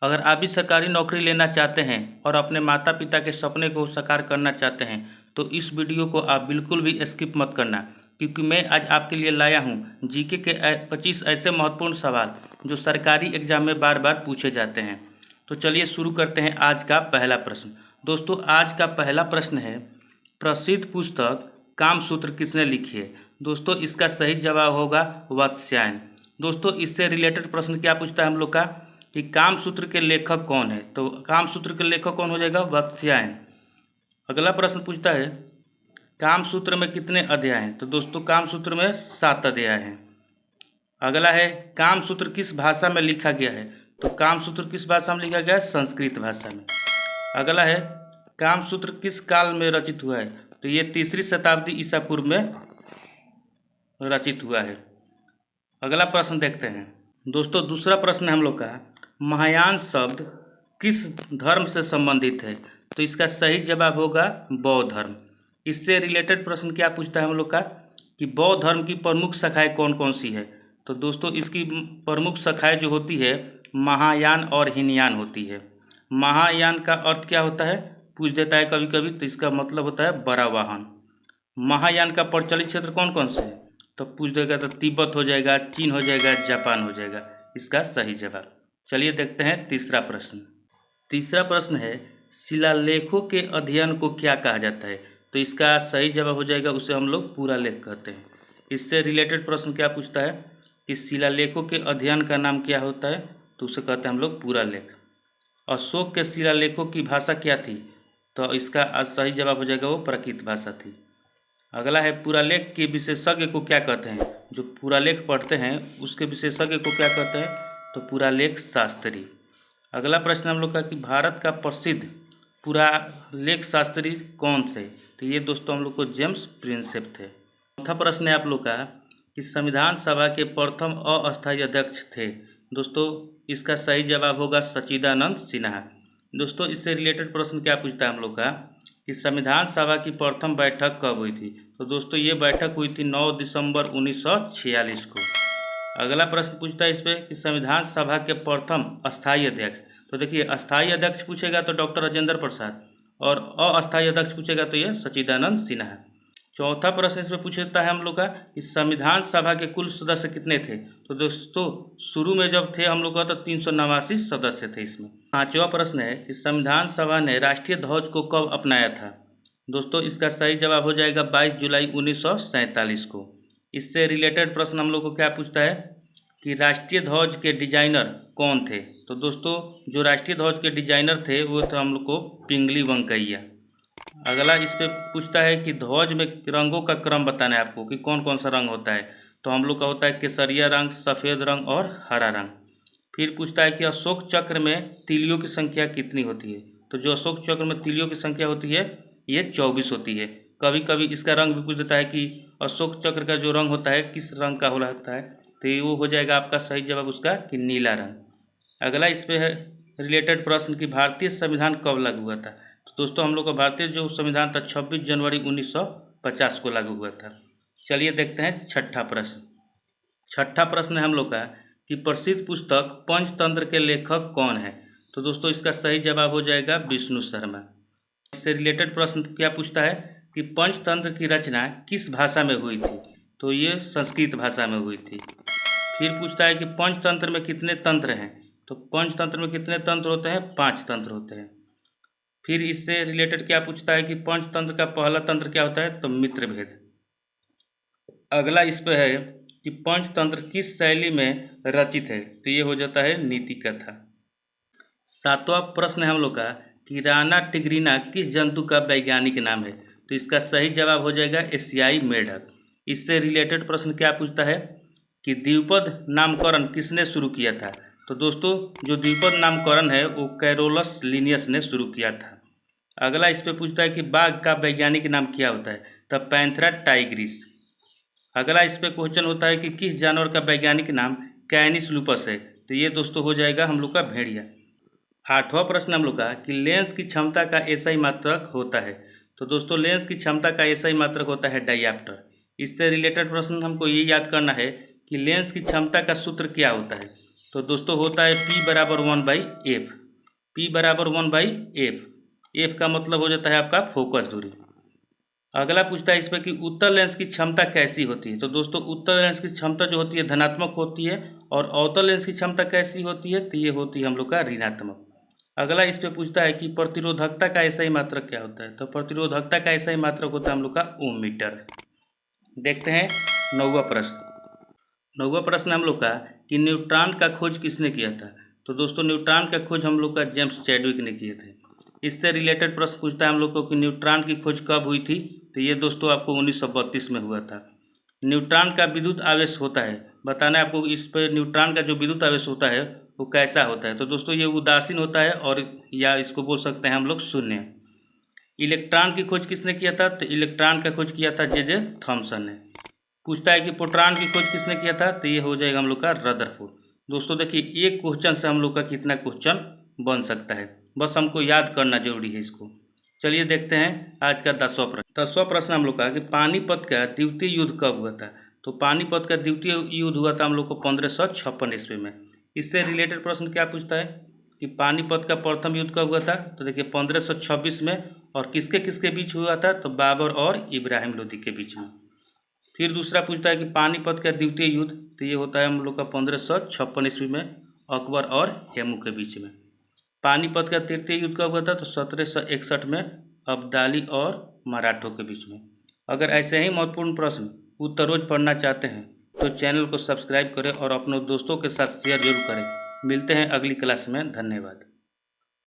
अगर आप भी सरकारी नौकरी लेना चाहते हैं और अपने माता पिता के सपने को साकार करना चाहते हैं तो इस वीडियो को आप बिल्कुल भी स्किप मत करना, क्योंकि मैं आज आपके लिए लाया हूं जीके के 25 ऐसे महत्वपूर्ण सवाल जो सरकारी एग्जाम में बार बार पूछे जाते हैं। तो चलिए शुरू करते हैं आज का पहला प्रश्न। दोस्तों, आज का पहला प्रश्न है, प्रसिद्ध पुस्तक कामसूत्र किसने लिखी है? दोस्तों, इसका सही जवाब होगा वात्स्यायन। दोस्तों, इससे रिलेटेड प्रश्न क्या पूछता है हम लोग का कि कामसूत्र के लेखक कौन है? तो कामसूत्र के लेखक कौन हो जाएगा? वात्स्यायन। अगला प्रश्न पूछता है, कामसूत्र में कितने अध्याय हैं? तो दोस्तों, कामसूत्र में 7 अध्याय हैं। अगला है, कामसूत्र किस भाषा में लिखा गया है? तो कामसूत्र किस भाषा में लिखा गया है? संस्कृत भाषा में। अगला है, कामसूत्र किस काल में रचित हुआ है? तो ये 3री शताब्दी ईसा पूर्व में रचित हुआ है। अगला प्रश्न देखते हैं। दोस्तों, दूसरा प्रश्न है हम लोग का, महायान शब्द किस धर्म से संबंधित है? तो इसका सही जवाब होगा बौद्ध धर्म। इससे रिलेटेड प्रश्न क्या पूछता है हम लोग का कि बौद्ध धर्म की प्रमुख शाखाएं कौन कौन सी है? तो दोस्तों, इसकी प्रमुख शाखाएं जो होती है महायान और हीनयान होती है। महायान का अर्थ क्या होता है पूछ देता है कभी कभी, तो इसका मतलब होता है बड़ा वाहन। महायान का प्रचलित क्षेत्र कौन कौन से है? तो पूछ देगा तो तिब्बत हो जाएगा, चीन हो जाएगा, जापान हो जाएगा इसका सही जवाब। चलिए देखते हैं तीसरा प्रश्न। तीसरा प्रश्न है, शिलालेखों के अध्ययन को क्या कहा जाता है? तो इसका सही जवाब हो जाएगा, उसे हम लोग पुरालेख कहते हैं। इससे रिलेटेड प्रश्न क्या पूछता है कि शिलालेखों के अध्ययन का नाम क्या होता है? तो उसे कहते हैं हम लोग पुरालेख। अशोक के शिलालेखों की भाषा क्या थी? तो इसका सही जवाब हो जाएगा वो प्राकृत भाषा थी। अगला है, पुरालेख के विशेषज्ञ को क्या कहते हैं? जो पुरालेख पढ़ते हैं उसके विशेषज्ञ को क्या कहते हैं? तो पुरालेख शास्त्री। अगला प्रश्न हम लोग का कि भारत का प्रसिद्ध पुरालेख शास्त्री कौन थे? तो ये दोस्तों हम लोग को जेम्स प्रिंसेप थे। चौथा प्रश्न है आप लोग का कि संविधान सभा के प्रथम अस्थायी अध्यक्ष थे? दोस्तों, इसका सही जवाब होगा सच्चिदानंद सिन्हा। दोस्तों, इससे रिलेटेड प्रश्न क्या पूछता है हम लोग का कि संविधान सभा की प्रथम बैठक कब हुई थी? तो दोस्तों, ये बैठक हुई थी 9 दिसंबर 1946 को। अगला प्रश्न पूछता है इस पर कि संविधान सभा के प्रथम अस्थायी अध्यक्ष। तो देखिए, अस्थायी अध्यक्ष पूछेगा तो डॉक्टर राजेंद्र प्रसाद, और अस्थायी अध्यक्ष पूछेगा तो ये सच्चिदानंद सिन्हा। चौथा प्रश्न इसमें पूछता है हम लोग का कि संविधान सभा के कुल सदस्य कितने थे? तो दोस्तों, शुरू में जब थे हम लोग का तो 389 सदस्य थे इसमें। पांचवा प्रश्न है कि संविधान सभा ने राष्ट्रीय ध्वज को कब अपनाया था? दोस्तों, इसका सही जवाब हो जाएगा 22 जुलाई 1947 को। इससे रिलेटेड प्रश्न हम लोग को क्या पूछता है कि राष्ट्रीय ध्वज के डिजाइनर कौन थे? तो दोस्तों, जो राष्ट्रीय ध्वज के डिजाइनर थे वो थे हम लोग को पिंगली वेंकैया। अगला इस पे पूछता है कि ध्वज में रंगों का क्रम बताना है आपको कि कौन कौन सा रंग होता है। तो हम लोग का होता है केसरिया रंग, सफ़ेद रंग और हरा रंग। फिर पूछता है कि अशोक चक्र में तीलियों की संख्या कितनी होती है? तो जो अशोक चक्र में तीलियों की संख्या होती है ये 24 होती है। कभी कभी इसका रंग भी पूछ देता है कि अशोक चक्र का जो रंग होता है किस रंग का होता है? तो ये वो हो जाएगा आपका सही जवाब उसका कि नीला रंग। अगला इस पे है रिलेटेड प्रश्न कि भारतीय संविधान कब लागू हुआ था? तो दोस्तों, हम लोग का भारतीय जो संविधान था 26 जनवरी 1950 को लागू हुआ था। चलिए देखते हैं छठा प्रश्न। छठा प्रश्न है हम लोग का कि प्रसिद्ध पुस्तक पंचतंत्र के लेखक कौन है? तो दोस्तों, इसका सही जवाब हो जाएगा विष्णु शर्मा। इससे रिलेटेड प्रश्न क्या पूछता है कि पंचतंत्र की रचना किस भाषा में हुई थी? तो ये संस्कृत भाषा में हुई थी। फिर पूछता है कि पंचतंत्र में कितने तंत्र हैं? तो पंचतंत्र में कितने तंत्र होते हैं? 5 तंत्र होते हैं। फिर इससे रिलेटेड क्या पूछता है कि पंचतंत्र का पहला तंत्र क्या होता है? तो मित्र भेद। अगला इस पे है कि पंचतंत्र किस शैली में रचित है? तो ये हो जाता है नीति कथा। सातवां प्रश्न है हम लोग का कि राणा टिग्रिना किस जंतु का वैज्ञानिक नाम है? तो इसका सही जवाब हो जाएगा एशियाई मेढक। इससे रिलेटेड प्रश्न क्या पूछता है कि द्विपद नामकरण किसने शुरू किया था? तो दोस्तों, जो द्विपद नामकरण है वो कैरोलस लिनियस ने शुरू किया था। अगला इस पे पूछता है कि बाघ का वैज्ञानिक नाम क्या होता है? तो पैंथेरा टाइग्रिस। अगला इस पे क्वेश्चन होता है कि किस जानवर का वैज्ञानिक नाम कैनिस लूपस है? तो ये दोस्तों हो जाएगा हम लोग का भेड़िया। आठवां प्रश्न हम लोग का कि लेंस की क्षमता का एसआई मात्रक होता है? तो दोस्तों, लेंस की क्षमता का एसआई मात्रक होता है डायऑप्टर। इससे रिलेटेड प्रश्न हमको ये याद करना है कि लेंस की क्षमता का सूत्र क्या होता है? तो दोस्तों होता है P बराबर 1/f। P बराबर 1/f। f का मतलब हो जाता है आपका फोकस दूरी। अगला पूछता है इस पर कि उत्तल लेंस की क्षमता कैसी होती है। तो दोस्तों उत्तल लेंस की क्षमता जो होती है धनात्मक होती है, और अवतल लेंस की क्षमता कैसी होती है, तो ये होती है हम लोग का ऋणात्मक। अगला इस पे पूछता है कि प्रतिरोधकता का ऐसा ही मात्रक क्या होता है। तो प्रतिरोधकता का ऐसा ही मात्रक होता है हम लोग का ओम मीटर। देखते हैं 9वां प्रश्न। 9वां प्रश्न हम लोग का कि न्यूट्रॉन का खोज किसने किया था। तो दोस्तों न्यूट्रॉन का खोज हम लोग का जेम्स चैडविक ने किए थे। इससे रिलेटेड प्रश्न पूछता है हम लोग को कि न्यूट्रॉन की खोज कब हुई थी। तो ये दोस्तों आपको 1932 में हुआ था। न्यूट्रॉन का विद्युत आवेश होता है, बताना है आपको इस पर न्यूट्रॉन का जो विद्युत आवेश होता है वो कैसा होता है। तो दोस्तों ये उदासीन होता है, और या इसको बोल सकते हैं हम लोग शून्य। इलेक्ट्रॉन की खोज किसने किया था। तो इलेक्ट्रॉन का खोज किया था जे थॉमसन ने। पूछता है कि प्रोटॉन की खोज किसने किया था। तो ये हो जाएगा हम लोग का रदरफोर्ड। दोस्तों देखिए एक क्वेश्चन से हम लोग का कितना क्वेश्चन बन सकता है, बस हमको याद करना जरूरी है इसको। चलिए देखते हैं आज का 10वां प्रश्न। 10वां प्रश्न हम लोग का कि पानीपत का द्वितीय युद्ध कब हुआ था। तो पानीपत का द्वितीय युद्ध हुआ था हम लोग को 1556 ईस्वी में। इससे रिलेटेड प्रश्न क्या पूछता है कि पानीपत का प्रथम युद्ध कब हुआ था। तो देखिए 1526 में, और किसके किसके बीच हुआ था। तो बाबर और इब्राहिम लोदी के बीच में। फिर दूसरा पूछता है कि पानीपत का द्वितीय युद्ध, तो ये होता है हम लोग का 1556 ईस्वी में, अकबर और हेमू के बीच में। पानीपत का तृतीय युद्ध कब हुआ था। तो 1761 में, अब्दाली और मराठों के बीच में। अगर ऐसे ही महत्वपूर्ण प्रश्न उत्तर रोज पढ़ना चाहते हैं तो चैनल को सब्सक्राइब करें और अपने दोस्तों के साथ शेयर जरूर करें। मिलते हैं अगली क्लास में। धन्यवाद।